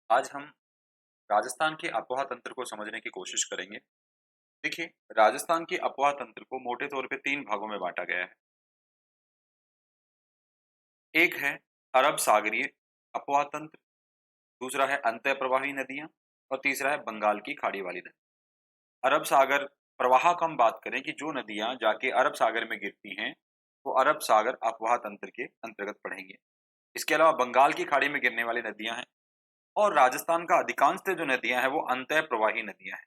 आज हम राजस्थान के अफवाह तंत्र को समझने की कोशिश करेंगे। देखिए, राजस्थान के अफवाह तंत्र को मोटे तौर पे 3 भागों में बाँटा गया है। एक है अरब सागरीय अफवाह तंत्र, दूसरा है अंतः प्रवाही नदियाँ और तीसरा है बंगाल की खाड़ी वाली नदी। अरब सागर प्रवाह का हम बात करें कि जो नदियाँ जाके अरब सागर में गिरती हैं, वो अरब सागर अफवाह तंत्र के अंतर्गत पड़ेंगे। इसके अलावा बंगाल की खाड़ी में गिरने वाली नदियाँ हैं और राजस्थान का अधिकांशतः जो नदियाँ हैं, वो अंतः प्रवाही नदियाँ हैं।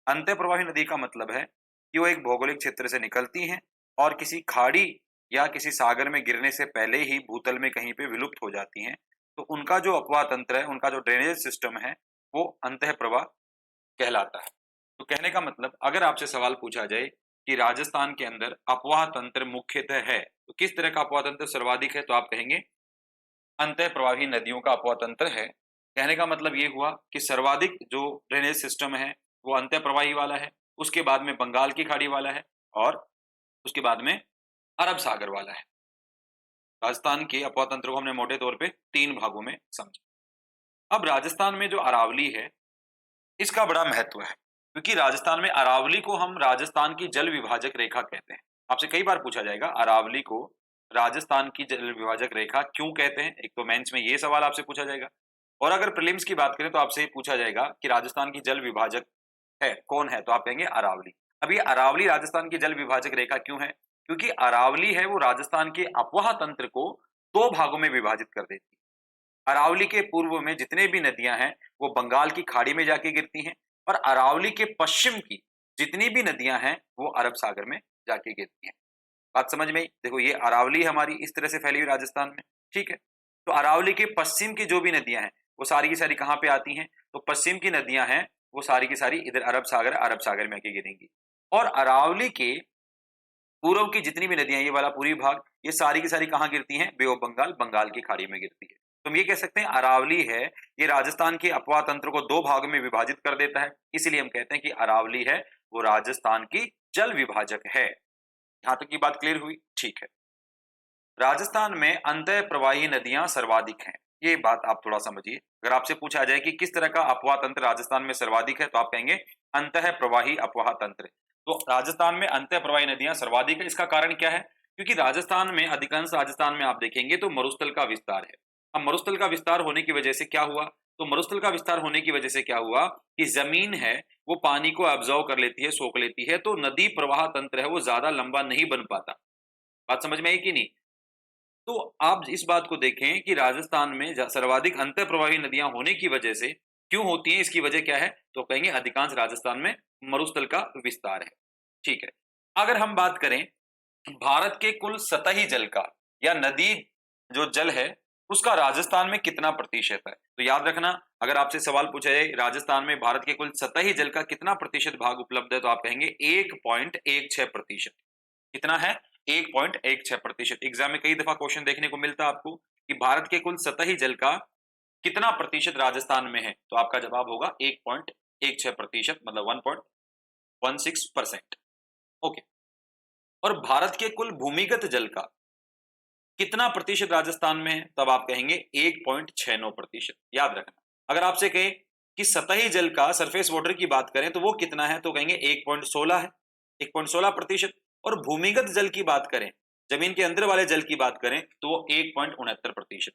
अंतः प्रवाही नदी का मतलब है कि वो एक भौगोलिक क्षेत्र से निकलती हैं और किसी खाड़ी या किसी सागर में गिरने से पहले ही भूतल में कहीं पे विलुप्त हो जाती हैं। तो उनका जो अपवाह तंत्र है, उनका जो ड्रेनेज सिस्टम है, वो अंतः प्रवाह कहलाता है। तो कहने का मतलब अगर आपसे सवाल पूछा जाए कि राजस्थान के अंदर अपवाह तंत्र मुख्यतः है, तो किस तरह का अपवाह तंत्र सर्वाधिक है, तो आप कहेंगे अंतः प्रवाही नदियों का अपवाह तंत्र है। कहने का मतलब ये हुआ कि सर्वाधिक जो ड्रेनेज सिस्टम है, वो अंतः प्रवाही वाला है, उसके बाद में बंगाल की खाड़ी वाला है और उसके बाद में अरब सागर वाला है। राजस्थान के अपवाह तंत्र को हमने मोटे तौर पे 3 भागों में समझा। अब राजस्थान में जो अरावली है, इसका बड़ा महत्व है, क्योंकि राजस्थान में अरावली को हम राजस्थान की जल विभाजक रेखा कहते हैं। आपसे कई बार पूछा जाएगा अरावली को राजस्थान की जल विभाजक रेखा क्यों कहते हैं? एक तो मेंस में ये सवाल आपसे पूछा जाएगा और अगर प्रीलिम्स की बात करें तो आपसे पूछा जाएगा कि राजस्थान की जल विभाजक है कौन है, तो आप कहेंगे अरावली। अब ये अरावली राजस्थान की जल विभाजक रेखा क्यों है? क्योंकि अरावली है वो राजस्थान के अपवाह तंत्र को 2 भागों में विभाजित कर देती है। अरावली के पूर्व में जितने भी नदियां हैं, वो बंगाल की खाड़ी में जाके गिरती हैं और अरावली के पश्चिम की जितनी भी नदियां हैं, वो अरब सागर में जाके गिरती हैं। बात समझ में आई? देखो, ये अरावली हमारी इस तरह से फैली हुई राजस्थान में, ठीक है? तो अरावली के पश्चिम की जो भी नदियां हैं, वो सारी की सारी कहाँ पे आती हैं? तो पश्चिम की नदियां हैं, वो सारी की सारी इधर अरब सागर में आके गिरेंगी। और अरावली के पूर्व की जितनी भी नदियां, ये वाला पूरी भाग, ये सारी की सारी कहाँ गिरती हैं? बे ऑफ बंगाल, बंगाल की खाड़ी में गिरती है। तो हम ये कह सकते हैं अरावली है, ये राजस्थान के अपवाह तंत्र को 2 भागों में विभाजित कर देता है। इसीलिए हम कहते हैं कि अरावली है, वो राजस्थान की जल विभाजक है। यहां तक की बात क्लियर हुई? ठीक है। राजस्थान में अंतः प्रवाही नदियां सर्वाधिक हैं। ये बात आप थोड़ा समझिए। अगर आपसे पूछा जाए कि किस तरह का अपवाह तंत्र राजस्थान में सर्वाधिक है, तो आप कहेंगे अंतः प्रवाही अपवाह तंत्र। तो राजस्थान में अंतः प्रवाही नदियां सर्वाधिक है। इसका कारण क्या है? क्योंकि राजस्थान में, अधिकांश राजस्थान में आप देखेंगे तो मरुस्थल का विस्तार है। अब मरुस्थल का विस्तार होने की वजह से क्या हुआ? तो मरुस्थल का विस्तार होने की वजह से क्या हुआ कि जमीन है, वो पानी को एब्जॉर्व कर लेती है, सोख लेती है, तो नदी प्रवाह तंत्र है, वो ज्यादा लंबा नहीं बन पाता। बात समझ में आई कि नहीं? तो आप इस बात को देखें कि राजस्थान में सर्वाधिक अंतः प्रवाही नदियां होने की वजह से क्यों होती हैं, इसकी वजह क्या है? तो कहेंगे अधिकांश राजस्थान में मरुस्थल का विस्तार है। ठीक है। अगर हम बात करें भारत के कुल सतही जल का, या नदी जो जल है उसका राजस्थान में कितना प्रतिशत है, तो याद रखना, अगर आपसे सवाल पूछा जाए राजस्थान में भारत के कुल सतही जल का कितना प्रतिशत भाग उपलब्ध है, तो आप कहेंगे 1.16%। कितना है? 1.16%। एग्जाम में कई दफा क्वेश्चन देखने को मिलता है आपको कि भारत के कुल सतही जल का कितना प्रतिशत राजस्थान में है, तो आपका जवाब होगा 1.16%, मतलब 1.16%। ओके। और भारत के कुल भूमिगत जल का कितना प्रतिशत राजस्थान में है, तब आप कहेंगे 1.69%। याद रखना, अगर आपसे कहे कि सतही जल का, सरफेस वाटर की बात करें तो वो कितना है, तो कहेंगे 1.16 है, 1.16%। और भूमिगत जल की बात करें, जमीन के अंदर वाले जल की बात करें, तो वो 1.69%।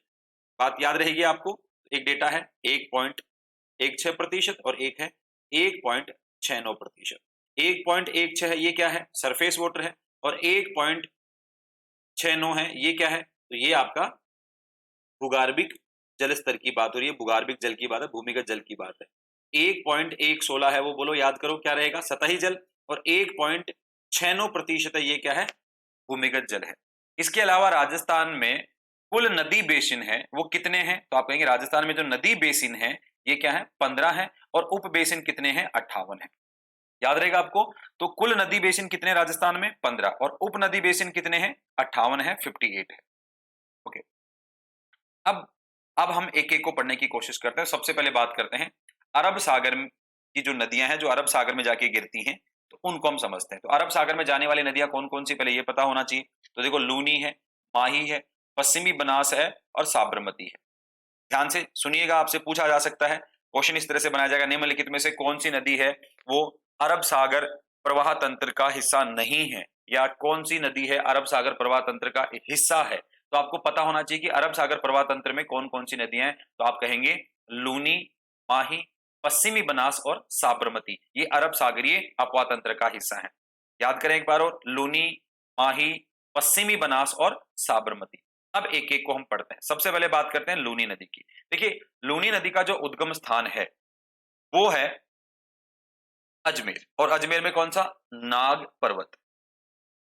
बात याद रहेगी आपको। एक डेटा है 1.16% और एक है 1.69%। 1.16 है, ये क्या है? सरफेस वाटर है। और 1.69 है, ये क्या है? तो ये आपका भूगर्भिक जल स्तर की बात हो रही है, भूगर्भिक जल की बात है, भूमिगत जल की बात है। 1.16 है, वो बोलो, याद करो क्या रहेगा? सतही जल। और 1.69% है, ये क्या है? भूमिगत जल है। इसके अलावा राजस्थान में कुल नदी बेसिन है, वो कितने हैं, तो आप कहेंगे राजस्थान में जो नदी बेसिन है, ये क्या है? 15 है। और उप बेसिन कितने हैं? 58 है। याद रहेगा आपको। तो कुल नदी बेसिन कितने राजस्थान में? 15। और उप नदी बेसिन कितने हैं? 58 है, 58 है। ओके। अब अब हम एक एक को पढ़ने की कोशिश करते हैं। सबसे पहले बात करते हैं अरब सागर की जो नदियां हैं, जो अरब सागर में जाके गिरती हैं, तो उनको हम समझते हैं। तो अरब सागर में जाने वाली नदियां कौन कौन सी, पहले ये पता होना चाहिए। तो देखो, लूनी है, माही है, पश्चिमी बनास है और साबरमती है। ध्यान से सुनिएगा, आपसे पूछा जा सकता है, क्वेश्चन इस तरह से बनाया जाएगा, निम्नलिखित में से कौन सी नदी है वो अरब सागर प्रवाह तंत्र का हिस्सा नहीं है, या कौन सी नदी है अरब सागर प्रवाह तंत्र का हिस्सा है। तो आपको पता होना चाहिए कि अरब सागर प्रवाह तंत्र में कौन कौन सी नदियां हैं, तो आप कहेंगे लूनी, माही, पश्चिमी बनास और साबरमती, ये अरब सागरीय अपवाह तंत्र का हिस्सा है। याद करें एक बार और, लूनी, माही, पश्चिमी बनास और साबरमती। अब एक एक को हम पढ़ते हैं। सबसे पहले बात करते हैं लूनी नदी की। देखिए, लूनी नदी का जो उद्गम स्थान है वो है अजमेर, और अजमेर में कौन सा, नाग पर्वत।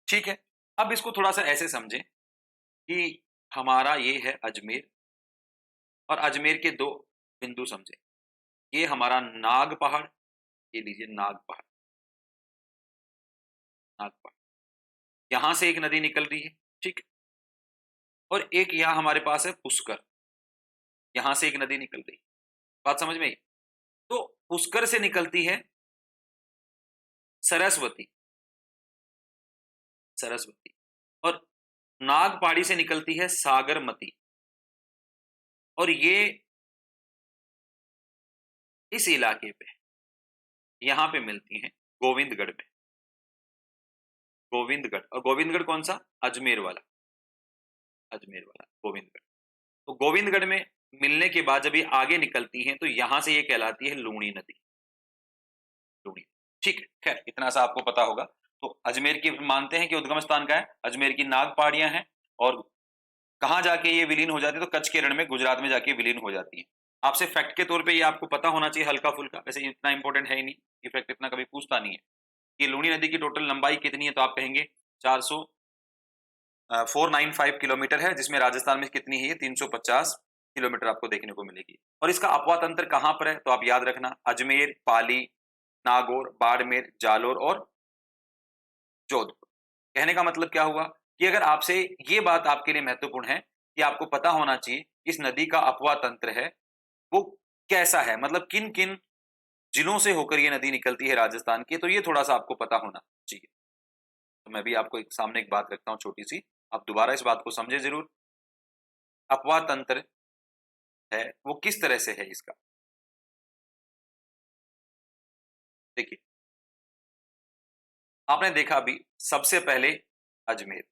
ठीक है, अब इसको थोड़ा सा ऐसे समझें कि हमारा ये है अजमेर, और अजमेर के दो बिंदु समझे, ये हमारा नाग पहाड़, ये लीजिए नाग पहाड़, नाग पहाड़, यहां से एक नदी निकल रही है, ठीक है, और एक यहां हमारे पास है पुष्कर, यहां से एक नदी निकल रही है। बात समझ में आई? तो पुष्कर से निकलती है सरस्वती, सरस्वती, और नागपाड़ी से निकलती है सागरमती, और ये इस इलाके पे यहां पे मिलती हैं गोविंदगढ़ में, गोविंदगढ़, और गोविंदगढ़ कौन सा, अजमेर वाला, अजमेर वाला गोविंदगढ़। तो गोविंदगढ़ में मिलने के बाद जब ये आगे निकलती हैं तो यहां से ये कहलाती है लूणी नदी, लूणी। ठीक है, खैर इतना सा आपको पता होगा। तो अजमेर की मानते हैं कि उद्गम स्थान का है, अजमेर की नाग पहाड़ियां हैं, और कहाँ जाके ये विलीन हो जाती है, तो कच्छ के रण में गुजरात में जाके विलीन हो जाती है। आपसे फैक्ट के तौर पे ये आपको पता होना चाहिए हल्का फुल्का, वैसे इतना इंपॉर्टेंट है ही नहीं, ये फैक्ट इतना कभी पूछता नहीं है। कि लूणी नदी की टोटल लंबाई कितनी है, तो आप कहेंगे 400 495 किलोमीटर है, जिसमें राजस्थान में कितनी है, ये 350 किलोमीटर आपको देखने को मिलेगी। और इसका अपवाह तंत्र कहां पर है, तो आप याद रखना, अजमेर, पाली, नागौर, बाड़मेर, जालोर और जोधपुर। कहने का मतलब क्या हुआ कि अगर आपसे ये बात आपके लिए महत्वपूर्ण है कि आपको पता होना चाहिए इस नदी का अपवाह तंत्र है वो कैसा है, मतलब किन किन जिलों से होकर ये नदी निकलती है राजस्थान की, तो ये थोड़ा सा आपको पता होना चाहिए। तो मैं भी आपको एक सामने एक बात रखता हूं छोटी सी, आप दोबारा इस बात को समझे जरूर। अपवाह तंत्र है वो किस तरह से है इसका, देखिए, आपने देखा अभी सबसे पहले अजमेर,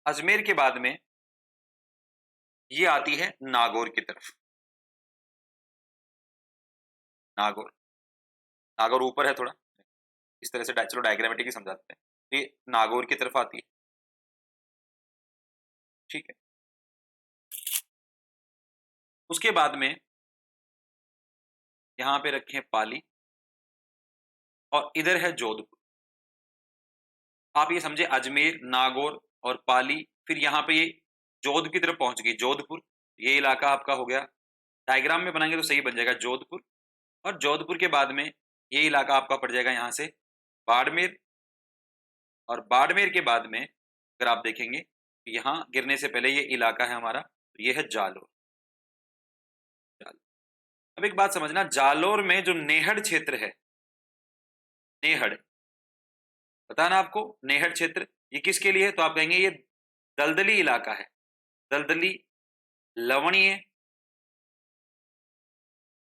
अजमेर के बाद में ये आती है नागौर की तरफ, नागौर, नागौर ऊपर है थोड़ा, इस तरह से चलो डायग्रामेटिक ही समझाते हैं, ये नागौर की तरफ आती है, ठीक है। उसके बाद में यहां पे रखें पाली, और इधर है जोधपुर। आप ये समझे अजमेर, नागौर और पाली, फिर यहाँ पे ये जोध की तरफ पहुंच गई जोधपुर, ये इलाका आपका हो गया। डायग्राम में बनाएंगे तो सही बन जाएगा जोधपुर, और जोधपुर के बाद में ये इलाका आपका पड़ जाएगा यहाँ से बाड़मेर, और बाड़मेर के बाद में अगर आप देखेंगे यहाँ गिरने से पहले ये इलाका है हमारा, ये है जालोर, जालोर। अब एक बात समझना, जालोर में जो नेहड़ क्षेत्र है, नेहड़, पता ना आपको नेहड़ क्षेत्र ये किसके लिए है, तो आप कहेंगे ये दलदली इलाका है, दलदली, लवणीय,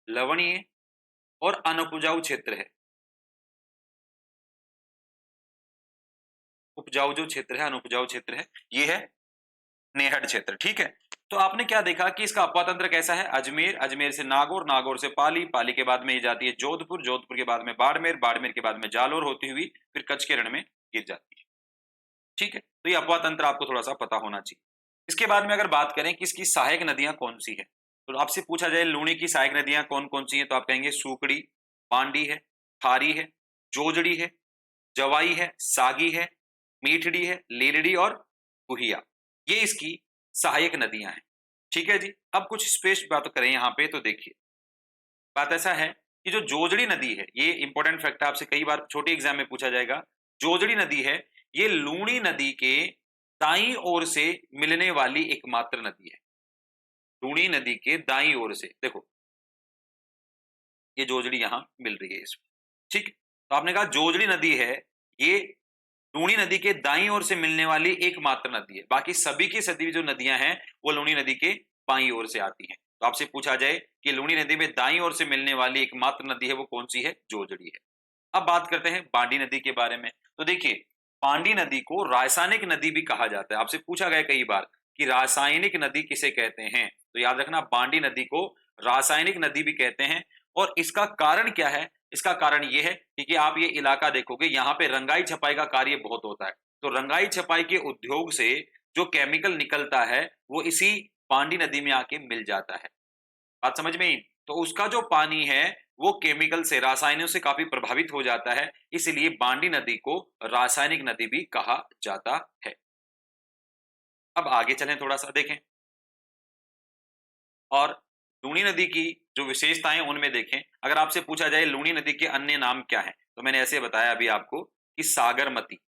लवणीय और अनुपजाऊ क्षेत्र है, उपजाऊ जो क्षेत्र है, अनुपजाऊ क्षेत्र है, ये है नेहड़ क्षेत्र, ठीक है। तो आपने क्या देखा कि इसका अपवाह तंत्र कैसा है, अजमेर, अजमेर से नागौर, नागौर से पाली, पाली के बाद में ये जाती है जोधपुर, जोधपुर के बाद में बाड़मेर, बाड़मेर के बाद में जालोर होती हुई फिर कच्छ के रण में गिर जाती है, ठीक है। तो ये अपवाह तंत्र आपको थोड़ा सा पता होना चाहिए। इसके बाद में अगर बात करें कि इसकी सहायक नदियां कौन सी है, तो आपसे पूछा जाए लूणी की सहायक नदियां कौन कौन सी है, तो आप कहेंगे सूकड़ी, पांडी है, थारी है, जोजड़ी है, जवाई है, सागी है, मीठड़ी है, लीलड़ी और गुहिया, ये इसकी सहायक नदियां हैं, ठीक है जी। अब कुछ स्पेस बात करें यहाँ पे, तो देखिए बात ऐसा है कि जो जोजड़ी नदी है, ये इंपॉर्टेंट फैक्ट आपसे कई बार छोटे एग्जाम में पूछा जाएगा, जोजड़ी नदी है ये लूणी नदी के दाईं ओर से मिलने वाली एकमात्र नदी है, लूणी नदी के दाईं ओर से, देखो ये जोजड़ी यहां मिल रही है इसमें, ठीक। तो आपने कहा जोजड़ी नदी है ये लूनी नदी के दाईं ओर से मिलने वाली एकमात्र नदी है। बाकी सभी की सभी जो नदियां हैं वो लूनी नदी के बाईं ओर से आती हैं। तो आपसे पूछा जाए कि लूनी नदी में दाईं ओर से मिलने वाली एकमात्र नदी है वो कौन सी है? जोजड़ी है। अब बात करते हैं बांडी नदी के बारे में। तो देखिए, बांडी नदी को रासायनिक नदी भी कहा जाता है। आपसे पूछा गया कई बार कि रासायनिक नदी किसे कहते हैं, तो याद रखना बांडी नदी को रासायनिक नदी भी कहते हैं। और इसका कारण क्या है? इसका कारण ये है कि आप ये इलाका देखोगे, यहाँ पे रंगाई छपाई का कार्य बहुत होता है। तो रंगाई छपाई के उद्योग से जो केमिकल निकलता है वो इसी बांडी नदी में आके मिल जाता है। बात समझ में आई? तो उसका जो पानी है वो केमिकल से, रासायनिकों से काफी प्रभावित हो जाता है, इसलिए बांडी नदी को रासायनिक नदी भी कहा जाता है। अब आगे चलें, थोड़ा सा देखें और लूनी नदी की जो विशेषताएं उनमें देखें। अगर आपसे पूछा जाए लूनी नदी के अन्य नाम क्या हैं, तो मैंने ऐसे बताया अभी आपको कि सागरमती,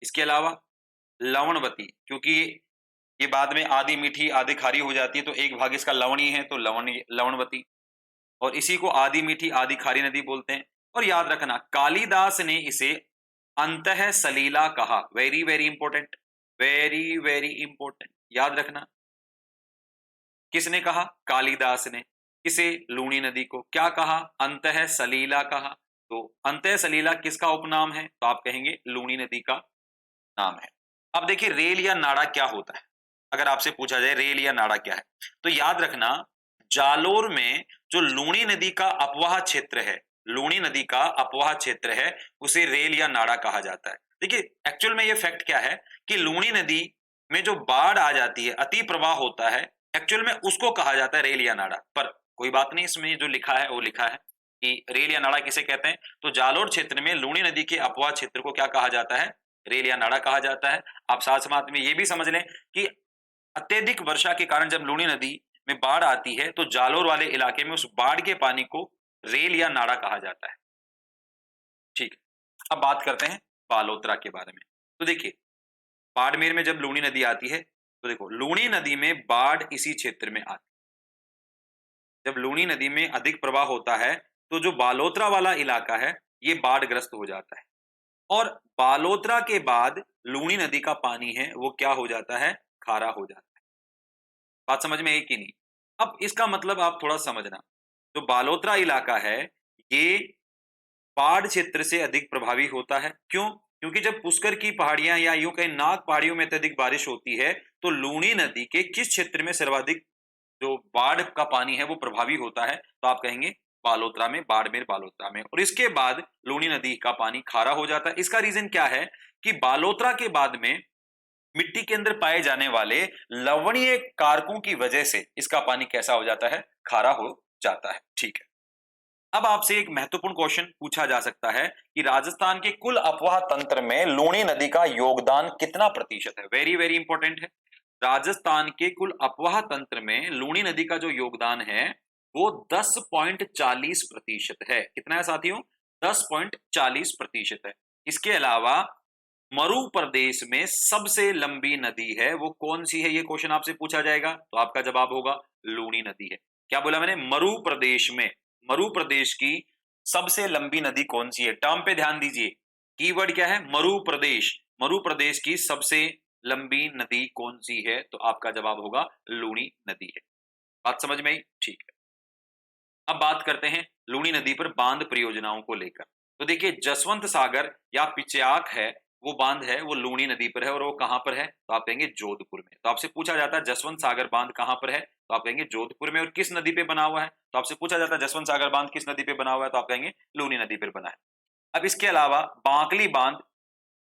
इसके अलावा लवणवती, क्योंकि ये बाद में आधी मीठी आधी खारी हो जाती है तो एक भाग इसका लवणीय है तो लवणवती, और इसी को आधी मीठी आधी खारी नदी बोलते हैं। और याद रखना, कालिदास ने इसे अंतः सलीला कहा। Very very important, very very important, याद रखना। किसने कहा? कालिदास ने। किसे? लूनी नदी को क्या कहा? अंतः सलीला कहा। तो अंतः सलीला किसका उपनाम है? तो आप कहेंगे लूनी नदी का नाम है। अब देखिए, रेल या नाड़ा क्या होता है? अगर आपसे पूछा जाए रेल या नाड़ा क्या है, तो याद रखना, जालोर में जो लूनी नदी का अपवाह क्षेत्र है, लूनी नदी का अपवाह क्षेत्र है, उसे रेल या नाड़ा कहा जाता है। देखिए, एक्चुअल में ये फैक्ट क्या है कि लूनी नदी में जो बाढ़ आ जाती है, अति प्रवाह होता है, एक्चुअल में उसको कहा जाता है रेल या नाड़ा। पर कोई बात नहीं, इसमें जो लिखा है वो लिखा है कि रेल या नाड़ा किसे कहते हैं। तो जालोर क्षेत्र में लूनी नदी के अपवाह क्षेत्र को क्या कहा जाता है? रेल या नाड़ा कहा जाता है। आप साथ साथ में ये भी समझ लें कि अत्यधिक वर्षा के कारण जब लूनी नदी में बाढ़ आती है तो जालोर वाले इलाके में उस बाढ़ के पानी को रेल या नाड़ा कहा जाता है। ठीक है, अब बात करते हैं बालोतरा के बारे में। तो देखिए, बाड़मेर में जब लूनी नदी आती है तो देखो, लूनी नदी में बाढ़ इसी क्षेत्र में आती है। जब लूनी नदी में अधिक प्रवाह होता है तो जो बालोतरा वाला इलाका है ये बाढ़ग्रस्त हो जाता है। और बालोतरा के बाद लूनी नदी का पानी है वो क्या हो जाता है? खारा हो जाता है। बात समझ में आई कि नहीं? अब इसका मतलब आप थोड़ा समझना, जो बालोतरा इलाका है ये पहाड़ क्षेत्र से अधिक प्रभावी होता है। क्यों? क्योंकि जब पुष्कर की पहाड़ियां या यूं कहीं नाग पहाड़ियों में अत्यधिक बारिश होती है तो लूनी नदी के किस क्षेत्र में सर्वाधिक जो बाढ़ का पानी है वो प्रभावी होता है? तो आप कहेंगे बालोतरा में, बाड़मेर बालोतरा में। और इसके बाद लूनी नदी का पानी खारा हो जाता है। इसका रीजन क्या है कि बालोतरा के बाद में मिट्टी के अंदर पाए जाने वाले लवणीय कारकों की वजह से इसका पानी कैसा हो जाता है? खारा हो जाता है। ठीक है, अब आपसे एक महत्वपूर्ण क्वेश्चन पूछा जा सकता है कि राजस्थान के कुल अपवाह तंत्र में लूनी नदी का योगदान कितना प्रतिशत है? वेरी वेरी इंपॉर्टेंट है। राजस्थान के कुल अपवाह तंत्र में लूनी नदी का जो योगदान है वो 10.40% है। कितना है साथियों? 10.40% है। इसके अलावा मरु प्रदेश में सबसे लंबी नदी है वो कौन सी है? ये क्वेश्चन आपसे पूछा जाएगा तो आपका जवाब होगा लूनी नदी है। क्या बोला मैंने? मरु प्रदेश में, मरु प्रदेश की सबसे लंबी नदी कौन सी है? टर्म पे ध्यान दीजिए, कीवर्ड क्या है? मरु प्रदेश। मरु प्रदेश की सबसे लंबी नदी कौन सी है? तो आपका जवाब होगा लूनी नदी है। बात समझ में आई? ठीक है, अब बात करते हैं लूनी नदी पर बांध परियोजनाओं को लेकर। तो देखिए, जसवंत सागर या पिचयाक है वो बांध है वो लूनी नदी पर है। और वो कहां पर है? तो आप कहेंगे जोधपुर में। तो आपसे पूछा जाता है जसवंत सागर बांध कहां पर है? तो आप कहेंगे जोधपुर में। और किस नदी पे बना हुआ है? तो आपसे पूछा जाता है जसवंत सागर बांध किस नदी पे बना हुआ है? तो आप कहेंगे लूनी नदी पर बना है। अब इसके अलावा बांकली बांध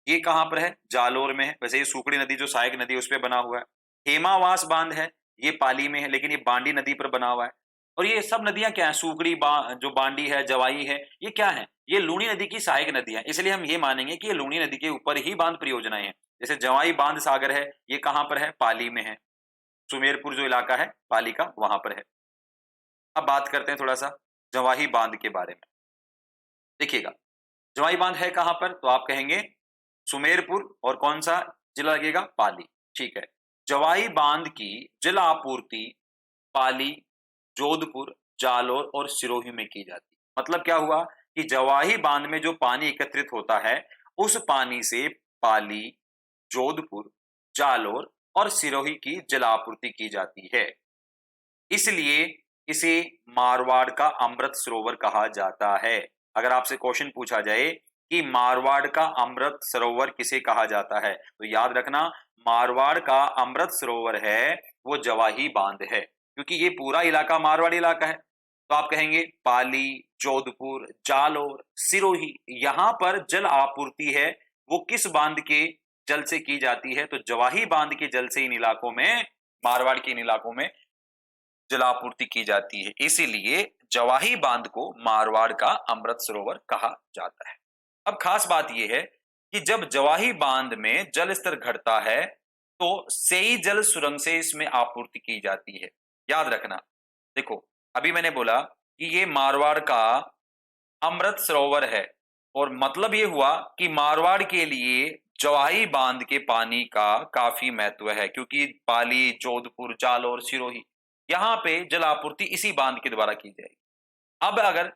ये कहां पर है? जालोर में है। वैसे ये सूखड़ी नदी जो सहायक नदी है उस पर बना हुआ है। हेमावास बांध है ये पाली में है, लेकिन ये बांडी नदी पर बना हुआ है। और ये सब नदियां क्या है? सूखड़ी जो बांडी है, जवाई है, ये क्या है? ये लूनी नदी की सहायक नदियां, इसलिए हम ये मानेंगे कि ये लूनी नदी के ऊपर ही बांध परियोजनाएं हैं। जैसे जवाई बांध सागर है, ये कहां पर है? पाली में है। सुमेरपुर जो इलाका है पाली का, वहां पर है। अब बात करते हैं थोड़ा सा जवाही बांध के बारे में। देखिएगा, जवाई बांध है कहां पर? तो आप कहेंगे सुमेरपुर। और कौन सा जिला लगेगा? पाली। ठीक है, जवाई बांध की जल आपूर्ति पाली, जोधपुर, जालोर और सिरोही में की जाती है। मतलब क्या हुआ कि जवाही बांध में जो पानी एकत्रित होता है उस पानी से पाली, जोधपुर, जालोर और सिरोही की जल आपूर्ति की जाती है। इसलिए इसे मारवाड़ का अमृत सरोवर कहा जाता है। अगर आपसे क्वेश्चन पूछा जाए कि मारवाड़ का अमृत सरोवर किसे कहा जाता है, तो याद रखना मारवाड़ का अमृत सरोवर है वो जवाही बांध है, क्योंकि ये पूरा इलाका मारवाड़ इलाका है। तो आप कहेंगे पाली, जोधपुर, जालोर, सिरोही, यहां पर जल आपूर्ति है वो किस बांध के जल से की जाती है, तो जवाही बांध के जल से इन इलाकों में, मारवाड़ के इन इलाकों में जलापूर्ति की जाती है। इसीलिए जवाही बांध को मारवाड़ का अमृत सरोवर कहा जाता है। अब खास बात यह है कि जब जवाही बांध में जल स्तर घटता है तो सेई जल सुरंग से इसमें आपूर्ति की जाती है। याद रखना, देखो अभी मैंने बोला कि ये मारवाड़ का अमृत सरोवर है, और मतलब ये हुआ कि मारवाड़ के लिए जवाही बांध के पानी का काफी महत्व है, क्योंकि पाली, जोधपुर, जालोर, सिरोही यहां पे जल आपूर्ति इसी बांध के द्वारा की जाएगी। अब अगर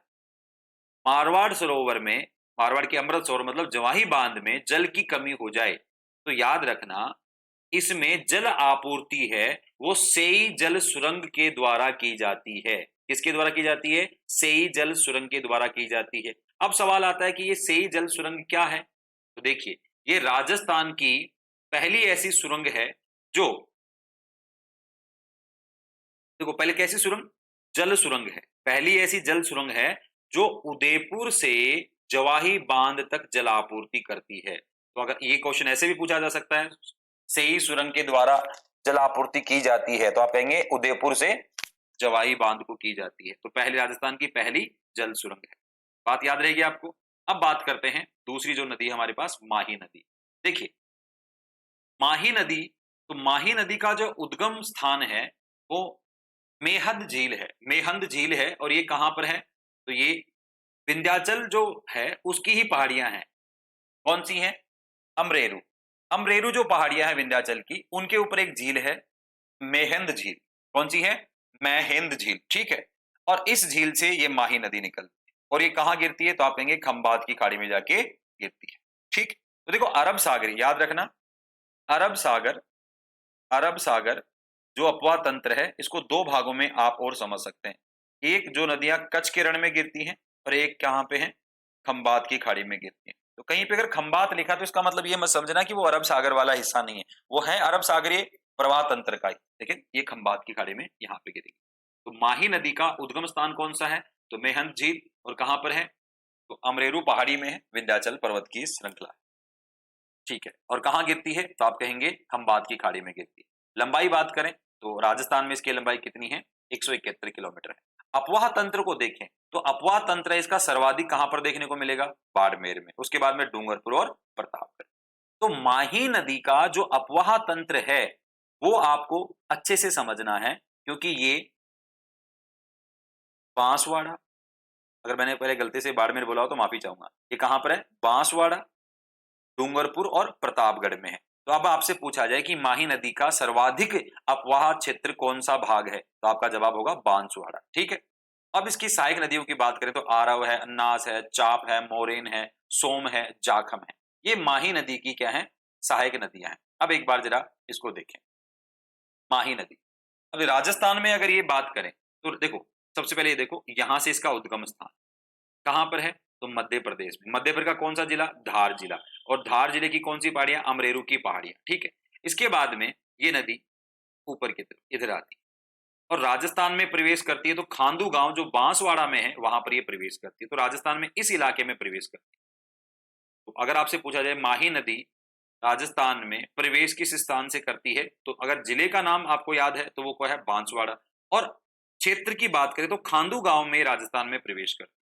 मारवाड़ सरोवर में, मारवाड़ के अमृत सरोवर मतलब जवाही बांध में जल की कमी हो जाए तो याद रखना इसमें जल आपूर्ति है वो सेई जल सुरंग के द्वारा की जाती है। किसके द्वारा की जाती है? सेई जल सुरंग के द्वारा की जाती है। अब सवाल आता है कि ये सेई जल सुरंग क्या है, तो देखिए ये राजस्थान की पहली ऐसी सुरंग है जो, देखो पहले कैसी सुरंग, जल सुरंग है, पहली ऐसी जल सुरंग है जो उदयपुर से जवाही बांध तक जल आपूर्ति करती है। तो अगर ये क्वेश्चन ऐसे भी पूछा जा सकता है, सेई सुरंग के द्वारा जल आपूर्ति की जाती है, तो आप कहेंगे उदयपुर से जवाही बांध को की जाती है। तो पहली, राजस्थान की पहली जल सुरंग है, बात याद रहेगी आपको। अब बात करते हैं दूसरी जो नदी है हमारे पास, माही नदी। देखिए माही नदी, तो माही नदी का जो उद्गम स्थान है वो मेहंद झील है, मेहंद झील है, और ये कहां पर है, तो ये विंध्याचल जो है उसकी ही पहाड़ियां हैं। कौन सी हैं? अमरेरू, अमरेरू जो पहाड़ियां हैं विंध्याचल की, उनके ऊपर एक झील है मेहंद झील। कौन सी है? मेहंद झील, ठीक है। और इस झील से ये माही नदी निकलती है, और ये कहां गिरती है, तो आप कहेंगे खंबात की खाड़ी में जाके गिरती है, ठीक। तो देखो अरब सागर, याद रखना अरब सागर, अरब सागर जो अपवाह तंत्र है इसको दो भागों में आप और समझ सकते हैं। एक जो नदियां कच्छ के रण में गिरती हैं, और एक कहां पे है, खंबात की खाड़ी में गिरती हैं। तो कहीं पे अगर खंबात लिखा तो इसका मतलब ये मत समझना कि वो अरब सागर वाला हिस्सा नहीं है, वो है अरब सागरीय प्रवाह तंत्र का ही, लेकिन ये खंबात की खाड़ी में यहाँ पे गिरेगी। तो माही नदी का उद्गम स्थान कौन सा है, तो मेहंद झील, और कहां पर है, तो अमरेरू पहाड़ी में है, विंध्याचल पर्वत की श्रृंखला, ठीक है। और कहां गिरती है, तो आप कहेंगे खंबात की खाड़ी में गिरती है। लंबाई बात करें तो राजस्थान में इसकी लंबाई कितनी है, 171 किलोमीटर है। अपवाह तंत्र को देखें तो अपवाह तंत्र इसका सर्वाधिक कहां पर देखने को मिलेगा, बाड़मेर में, उसके बाद में डूंगरपुर और प्रतापगढ़। तो माही नदी का जो अपवाह तंत्र है वो आपको अच्छे से समझना है, क्योंकि ये बांसवाड़ा, अगर मैंने पहले गलती से बाड़मेर बोला हो तो माफी चाहूंगा, ये कहां पर है, बांसवाड़ा, डूंगरपुर और प्रतापगढ़ में है। तो अब आपसे पूछा जाए कि माही नदी का सर्वाधिक अपवाह क्षेत्र कौन सा भाग है, तो आपका जवाब होगा बांसवाड़ा, ठीक है। अब इसकी सहायक नदियों की बात करें तो आरव है, अन्नास है, चाप है, मोरेन है, सोम है, जाखम है, ये माही नदी की क्या है, सहायक नदियां हैं। अब एक बार जरा इसको देखें, माही नदी, अब राजस्थान में अगर ये बात करें तो देखो सबसे पहले ये देखो यहां से इसका उद्गम स्थान कहां पर है, तो मध्य प्रदेश में, मध्य प्रदेश का कौन सा जिला, धार जिला, और धार जिले की कौन सी पहाड़ियां, अमरेरू की पहाड़ियां, ठीक है। इसके बाद में ये नदी ऊपर की तरफ इधर आती है और राजस्थान में प्रवेश करती है, तो खांदू गांव जो बांसवाड़ा में है वहां पर ये प्रवेश करती है, तो राजस्थान में इस इलाके में प्रवेश करती है। तो अगर आपसे पूछा जाए माही नदी राजस्थान में प्रवेश किस स्थान से करती है, तो अगर जिले का नाम आपको याद है तो वो क्या है, बांसवाड़ा, और क्षेत्र की बात करें तो खांदू गांव में राजस्थान में प्रवेश करती है।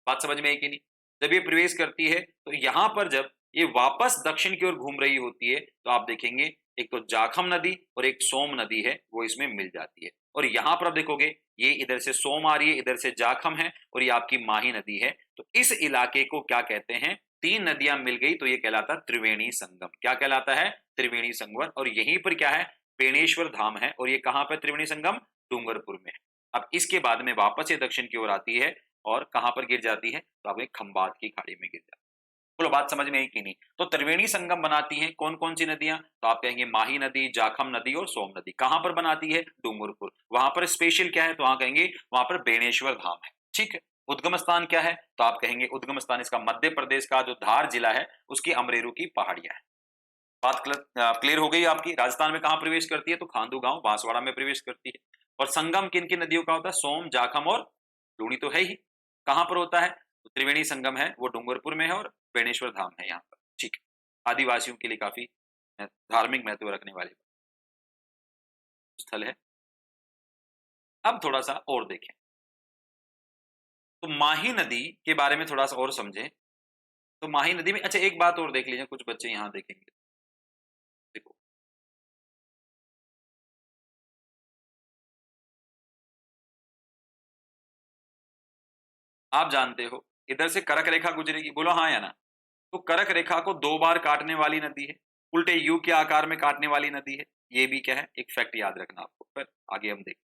बात समझ में आई कि नहीं? जब ये प्रवेश करती है तो यहां पर जब ये वापस दक्षिण की ओर घूम रही होती है तो आप देखेंगे एक तो जाखम नदी और एक सोम नदी है वो इसमें मिल जाती है, और यहां पर आप देखोगे ये इधर से सोम आ रही है, इधर से जाखम है, और ये आपकी माही नदी है। तो इस इलाके को क्या कहते हैं, तीन नदियां मिल गई तो ये कहलाता है त्रिवेणी संगम। क्या कहलाता है, त्रिवेणी संगम। और यहीं पर क्या है, पेणेश्वर धाम है, और ये कहां पर त्रिवेणी संगम, डूंगरपुर में है। अब इसके बाद में वापस ये दक्षिण की ओर आती है और कहां पर गिर जाती है, तो आपके खंबात की खाड़ी में गिर जाती है। बोलो बात समझ में आई कि नहीं? तो त्रिवेणी संगम बनाती हैं कौन कौन सी नदियां? तो आप कहेंगे माही नदी, जाखम नदी और सोम नदी। कहां पर बनाती है? डूंगरपुर। वहां पर स्पेशल क्या है? तो वहां कहेंगे वहां पर बेणेश्वर धाम है। ठीक है। उद्गम स्थान क्या है? तो आप कहेंगे उद्गम स्थान इसका मध्य प्रदेश का जो धार जिला है उसकी अमरेरू की पहाड़ियां है। बात क्लियर हो गई आपकी? राजस्थान में कहां प्रवेश करती है? तो खांडू गांव बांसवाड़ा में प्रवेश करती है। और संगम किन किन नदियों का होता है? सोम, जाखम और लूणी तो है ही। कहां पर होता है? तो त्रिवेणी संगम है वो डूंगरपुर में है और बेणेश्वर धाम है यहाँ पर। ठीक है। आदिवासियों के लिए काफी धार्मिक महत्व रखने वाले स्थल है। अब थोड़ा सा और देखें, तो माही नदी के बारे में थोड़ा सा और समझें। तो माही नदी में अच्छा एक बात और देख लीजिए, कुछ बच्चे यहाँ देखेंगे। देखो, आप जानते हो इधर से कर्क रेखा गुजरेगी, बोलो हाँ या ना? तो कर्क रेखा को दो बार काटने वाली नदी है, उल्टे यू के आकार में काटने वाली नदी है। ये भी क्या है? एक फैक्ट याद रखना आपको, फिर आगे हम देखें।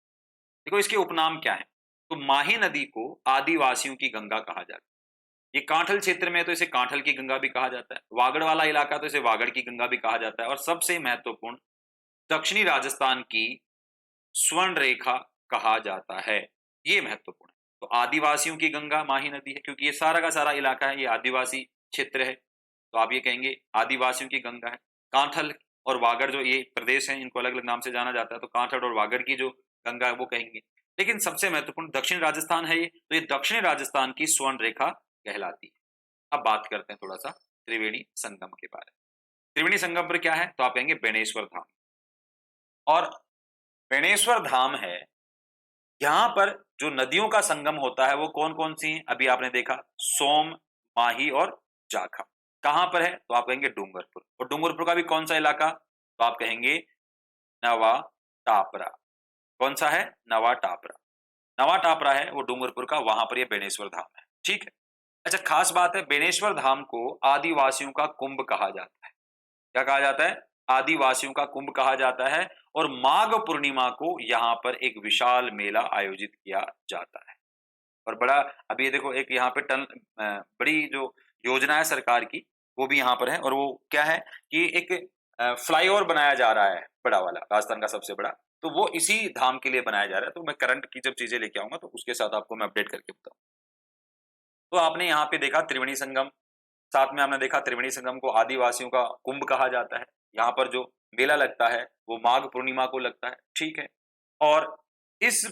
देखो इसके उपनाम क्या है? तो माही नदी को आदिवासियों की गंगा कहा जाता है। ये कांठल क्षेत्र में है तो इसे कांठल की गंगा भी कहा जाता है, वागड़ वाला इलाका तो इसे वागड़ की गंगा भी कहा जाता है, और सबसे महत्वपूर्ण दक्षिणी राजस्थान की स्वर्ण रेखा कहा जाता है। ये महत्वपूर्ण है। तो आदिवासियों की गंगा माही नदी है, क्योंकि ये सारा का सारा इलाका है, ये आदिवासी क्षेत्र है। तो आप ये कहेंगे आदिवासियों की गंगा है। कांठल और वागड़ जो ये प्रदेश है, इनको अलग अलग नाम से जाना जाता है, तो कांठल और वागड़ की जो गंगा है वो कहेंगे। लेकिन सबसे महत्वपूर्ण दक्षिण राजस्थान है ये, तो ये दक्षिण राजस्थान की स्वर्ण रेखा कहलाती है। अब बात करते हैं थोड़ा सा त्रिवेणी संगम के बारे में। त्रिवेणी संगम पर क्या है? तो आप कहेंगे बेणेश्वर धाम। और बेणेश्वर धाम है, यहाँ पर जो नदियों का संगम होता है वो कौन कौन सी हैं? अभी आपने देखा सोम, माही और जाखम। कहां पर है? तो आप कहेंगे डूंगरपुर। और डूंगरपुर का भी कौन सा इलाका? तो आप कहेंगे नवा टापरा। कौन सा है? नवा टापरा। नवा टापरा है वो डूंगरपुर का, वहां पर ये बेणेश्वर धाम है। ठीक है। अच्छा खास बात है, बेणेश्वर धाम को आदिवासियों का कुंभ कहा जाता है। क्या कहा जाता है? आदिवासियों का कुंभ कहा जाता है। और माघ पूर्णिमा को यहाँ पर एक विशाल मेला आयोजित किया जाता है। और बड़ा, अभी ये देखो एक यहाँ पे बड़ी जो योजना है सरकार की वो भी यहाँ पर है। और वो क्या है कि एक फ्लाईओवर बनाया जा रहा है बड़ा वाला, राजस्थान का सबसे बड़ा। तो वो इसी धाम के लिए बनाया जा रहा है। तो मैं करंट की जब चीजें लेके आऊंगा तो उसके साथ आपको मैं अपडेट करके बताऊँ। तो आपने यहाँ पे देखा त्रिवेणी संगम, साथ में हमने देखा त्रिवेणी संगम को आदिवासियों का कुंभ कहा जाता है। यहाँ पर जो मेला लगता है वो माघ पूर्णिमा को लगता है। ठीक है। और इस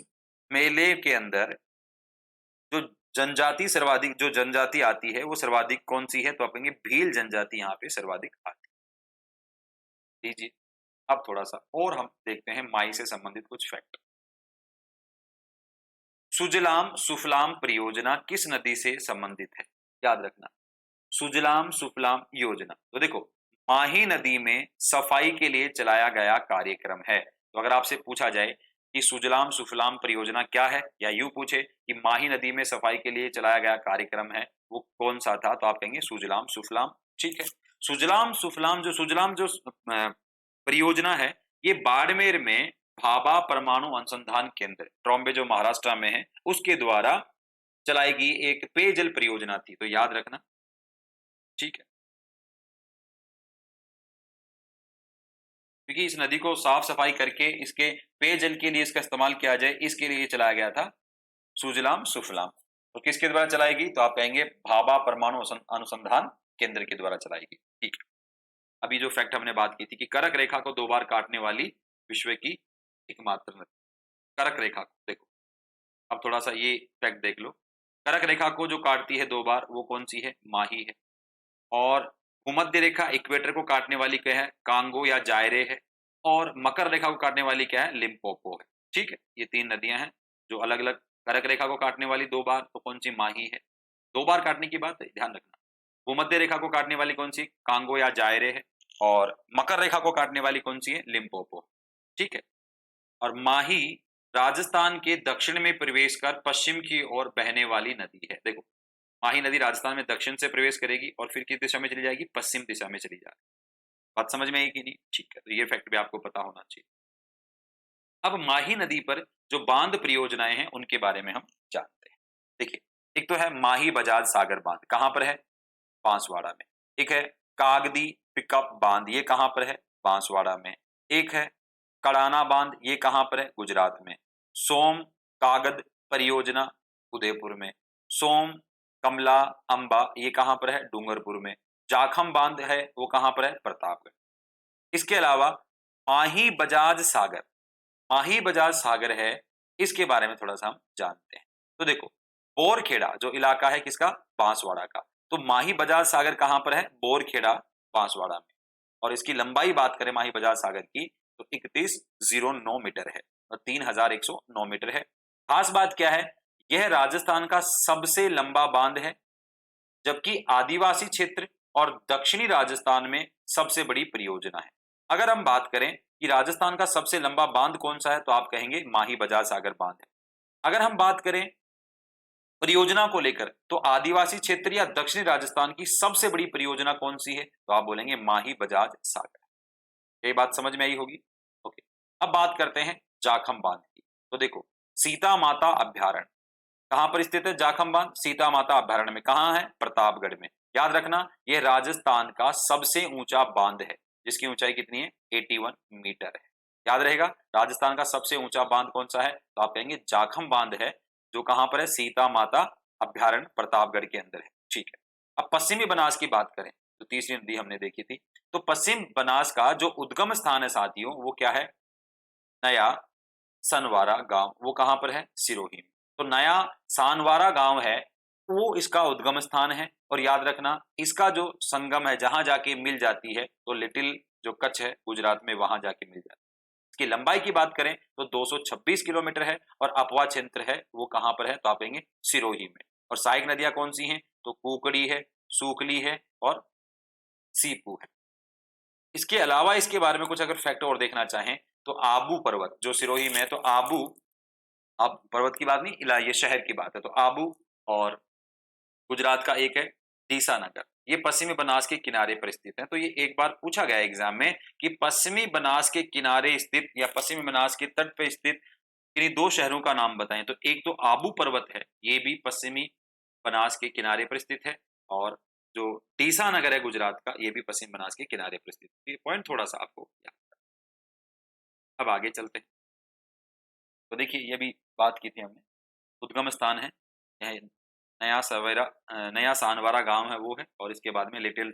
मेले के अंदर जो जनजाति सर्वाधिक, जो जनजाति आती है वो सर्वाधिक कौन सी है? तो आप कहेंगे भील जनजाति यहाँ पे सर्वाधिक आती है। लीजिए अब थोड़ा सा और हम देखते हैं माई से संबंधित कुछ फैक्ट। सुजलाम सुफलाम परियोजना किस नदी से संबंधित है? याद रखना, सुजलाम सुफलाम योजना। तो देखो माही नदी में सफाई के लिए चलाया गया कार्यक्रम है। तो अगर आपसे पूछा जाए कि सुजलाम सुफलाम परियोजना क्या है, या यूं पूछे कि माही नदी में सफाई के लिए चलाया गया कार्यक्रम है वो कौन सा था, तो आप कहेंगे सुजलाम सुफलाम। ठीक है। सुजलाम सुफलाम, जो सुजलाम जो परियोजना है, ये बाड़मेर में भाभा परमाणु अनुसंधान केंद्र ट्रॉम्बे जो महाराष्ट्र में है उसके द्वारा चलाई गई एक पेयजल परियोजना थी। तो याद रखना। ठीक है। क्योंकि इस नदी को साफ सफाई करके इसके पेयजल के लिए इसका इस्तेमाल किया जाए, इसके लिए चलाया गया था सुजलाम सुफलाम। तो किसके द्वारा चलाएगी? तो आप कहेंगे भाभा परमाणु अनुसंधान केंद्र के द्वारा चलाएगी। ठीक है। अभी जो फैक्ट हमने बात की थी कि करक रेखा को दो बार काटने वाली विश्व की एकमात्र नदी, करक रेखा को देखो। अब थोड़ा सा ये फैक्ट देख लो, करक रेखा को जो काटती है दो बार वो कौन सी है? माही है। और भूमध्य रेखा इक्वेटर को काटने वाली क्या है? कांगो या जायरे है। और मकर रेखा को काटने वाली क्या है? लिम्पोपो है। ठीक है। ये तीन नदियां हैं जो अलग अलग, कर्क रेखा को काटने वाली दो बार तो कौन सी? माही है। दो बार काटने की बात है, ध्यान रखना। भूमध्य रेखा को काटने वाली कौन सी? कांगो या जायरे है। और मकर रेखा को काटने वाली कौन सी है? लिम्पोपो। ठीक है। और माही राजस्थान के दक्षिण में प्रवेश कर पश्चिम की ओर बहने वाली नदी है। देखो माही नदी राजस्थान में दक्षिण से प्रवेश करेगी और फिर किस दिशा में चली जाएगी? पश्चिम दिशा में चली जाएगी। बात समझ में आई कि नहीं? ठीक है। तो ये फैक्ट भी आपको पता होना चाहिए। अब माही नदी पर जो बांध परियोजनाएं हैं उनके बारे में हम जानते हैं। देखिए एक तो है माही बजाज सागर बांध। कहां पर है? बांसवाड़ा में। एक है कागदी पिकअप बांध, ये कहाँ पर है? बांसवाड़ा में। एक है कड़ाना बांध, ये कहाँ पर है? गुजरात में। सोम कागद परियोजना उदयपुर में। सोम कमला अंबा, ये कहाँ पर है? डूंगरपुर में। जाखम बांध है, वो कहाँ पर है? प्रतापगढ़। इसके अलावा माही बजाज सागर, माही बजाज सागर है, इसके बारे में थोड़ा सा हम जानते हैं। तो देखो, बोरखेड़ा जो इलाका है किसका? बांसवाड़ा का। तो माही बजाज सागर कहां पर है? बोरखेड़ा, बांसवाड़ा में। और इसकी लंबाई बात करें माही बजाज सागर की, तो 3109 मीटर है और 3109 मीटर है। खास बात क्या है? यह राजस्थान का सबसे लंबा बांध है, जबकि आदिवासी क्षेत्र और दक्षिणी राजस्थान में सबसे बड़ी परियोजना है। अगर हम बात करें कि राजस्थान का सबसे लंबा बांध कौन सा है, तो आप कहेंगे माही बजाज सागर बांध है। अगर हम बात करें परियोजना को लेकर, तो आदिवासी क्षेत्र या दक्षिणी राजस्थान की सबसे बड़ी परियोजना कौन सी है, तो आप बोलेंगे माही बजाज सागर। ये बात समझ में आई होगी। ओके, अब बात करते हैं जाखम बांध की। तो देखो, सीता माता अभ्यारण्य कहां पर स्थित है? जाखम बांध सीता माता अभ्यारण्य में। कहां है? प्रतापगढ़ में। याद रखना, यह राजस्थान का सबसे ऊंचा बांध है, जिसकी ऊंचाई कितनी है? 81 मीटर है। याद रहेगा, राजस्थान का सबसे ऊंचा बांध कौन सा है, तो आप कहेंगे जाखम बांध है, जो कहां पर है? सीता माता अभ्यारण्य प्रतापगढ़ के अंदर है। ठीक है, अब पश्चिमी बनास की बात करें, तो तीसरी नदी हमने देखी थी। तो पश्चिम बनास का जो उद्गम स्थान है साथियों, वो क्या है? नया सनवारा गांव, वो कहां पर है? सिरोही में। तो नया सानवारा गांव है, वो इसका उद्गम स्थान है। और याद रखना, इसका जो संगम है, जहां जाके मिल जाती है, तो लिटिल जो कच्छ है गुजरात में, वहां जाके मिल जाती है। इसकी लंबाई की बात करें तो 226 किलोमीटर है और अपवा क्षेत्र है, वो कहां पर है, तो आप कहेंगे सिरोही में। और सहायक नदियां कौन सी हैं, तो कुकड़ी है, सूखली है और सीपू है। इसके अलावा इसके बारे में कुछ अगर फैक्ट और देखना चाहें, तो आबू पर्वत जो सिरोही में है, तो आबू, आप पर्वत की बात नहीं, ये शहर की बात है। तो आबू, और गुजरात का एक है दीसा नगर, ये पश्चिमी बनास के किनारे पर स्थित है। तो ये एक बार पूछा गया एग्जाम में कि पश्चिमी बनास के किनारे स्थित या पश्चिमी बनास के तट पर स्थित किन्हीं दो शहरों का नाम बताएं। तो एक तो आबू पर्वत है, ये भी पश्चिमी बनास के किनारे पर स्थित है। और जो दीसा नगर है गुजरात का, ये भी पश्चिम बनास के किनारे पर स्थित है। ये पॉइंट थोड़ा सा आपको याद रखना। अब आगे चलते हैं। तो देखिए, ये भी बात की थी हमने, उद्गम स्थान है यह नया सवेरा, नया सानवारा गांव है वो है, और इसके बाद में लिटिल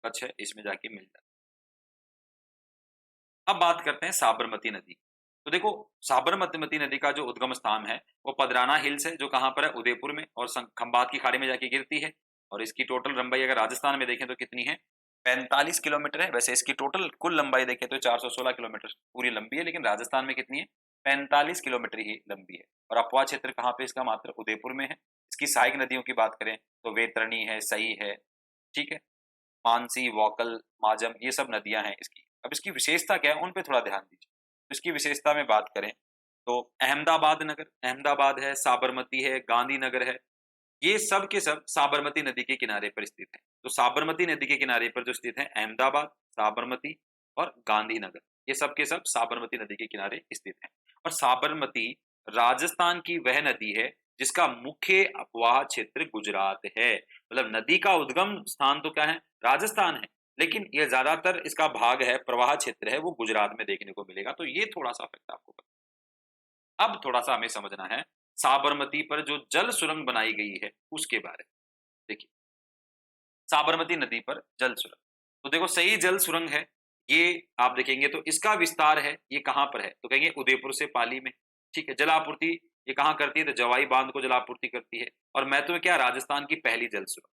कच्छ है, इसमें जाके मिल जाता है। अब बात करते हैं साबरमती नदी। तो देखो, साबरमती नदी का जो उद्गम स्थान है, वो पदराना हिल्स है, जो कहाँ पर है? उदयपुर में, और खंबात की खाड़ी में जाके गिरती है। और इसकी टोटल लंबाई अगर राजस्थान में देखें तो कितनी है? 45 किलोमीटर है। वैसे इसकी टोटल कुल लंबाई देखें तो 416 किलोमीटर पूरी लंबी है, लेकिन राजस्थान में कितनी है? 45 किलोमीटर ही लंबी है। और अपवा क्षेत्र कहाँ पे इसका? मात्र उदयपुर में है। इसकी सहायक नदियों की बात करें तो वेतरणी है, सई है, ठीक है, मानसी, वोकल, माजम, ये सब नदियां हैं इसकी। अब इसकी विशेषता क्या है, उन पे थोड़ा ध्यान दीजिए। इसकी विशेषता में बात करें तो अहमदाबाद नगर, अहमदाबाद है, साबरमती है, गांधीनगर है, ये सब के सब साबरमती नदी के किनारे पर स्थित है। तो साबरमती नदी के किनारे पर जो स्थित है, अहमदाबाद, साबरमती और गांधीनगर, ये सब के सब साबरमती नदी के किनारे स्थित है। और साबरमती राजस्थान की वह नदी है जिसका मुख्य अपवाह क्षेत्र गुजरात है। मतलब नदी का उद्गम स्थान तो क्या है? राजस्थान है, लेकिन ये ज्यादातर इसका भाग है, प्रवाह क्षेत्र है, वो गुजरात में देखने को मिलेगा। तो ये थोड़ा सा फैक्ट आपको पता। अब थोड़ा सा हमें समझना है साबरमती पर जो जल सुरंग बनाई गई है उसके बारे में। देखिए, साबरमती नदी पर जल सुरंग, तो देखो सही जल सुरंग है ये। आप देखेंगे तो इसका विस्तार है, ये कहां पर है, तो कहेंगे उदयपुर से पाली में। ठीक है, जलापूर्ति ये कहां करती है, तो जवाई बांध को जलापूर्ति करती है। और महत्व में क्या? राजस्थान की पहली जल सुरंग।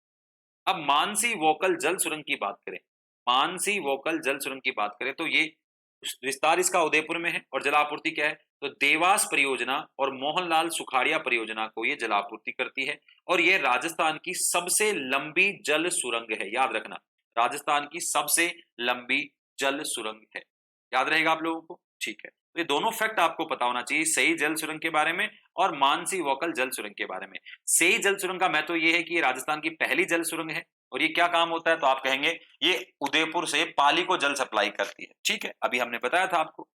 अब मानसी वोकल जल सुरंग की बात करें, मानसी वोकल जल सुरंग की बात करें, तो ये विस्तार इसका उदयपुर में है। और जलापूर्ति क्या है, तो देवास परियोजना और मोहनलाल सुखाड़िया परियोजना को ये जलापूर्ति करती है। और ये राजस्थान की सबसे लंबी जल सुरंग है, याद रखना, राजस्थान की सबसे लंबी जल सुरंग है। याद रहेगा आप लोगों को? ठीक है, तो ये दोनों फैक्ट आपको पता होना चाहिए, सही जल सुरंग के बारे में और मानसी वोकल जल सुरंग के बारे में। सही जल सुरंग का महत्व ये है कि ये राजस्थान की पहली जल सुरंग है। और ये क्या काम होता है, तो आप कहेंगे ये उदयपुर से पाली को जल सप्लाई करती है। ठीक है, अभी हमने बताया था आपको।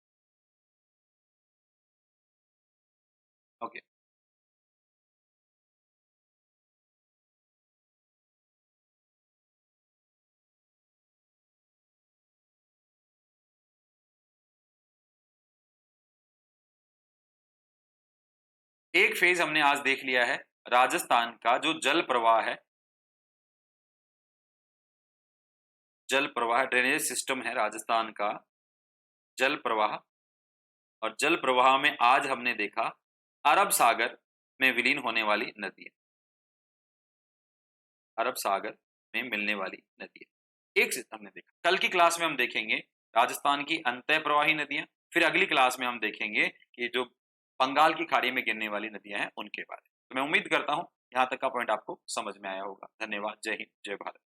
ओके। एक फेज हमने आज देख लिया है, राजस्थान का जो जल प्रवाह है, जल प्रवाह ड्रेनेज सिस्टम है राजस्थान का जल प्रवाह, और जल प्रवाह में आज हमने देखा अरब सागर में विलीन होने वाली नदियां, अरब सागर में मिलने वाली नदियां। एक से हमने देखा। कल की क्लास में हम देखेंगे राजस्थान की अंतः प्रवाही नदियां, फिर अगली क्लास में हम देखेंगे कि जो बंगाल की खाड़ी में गिरने वाली नदियां हैं उनके बारे में। तो मैं उम्मीद करता हूं यहाँ तक का पॉइंट आपको समझ में आया होगा। धन्यवाद। जय हिंद, जय भारत।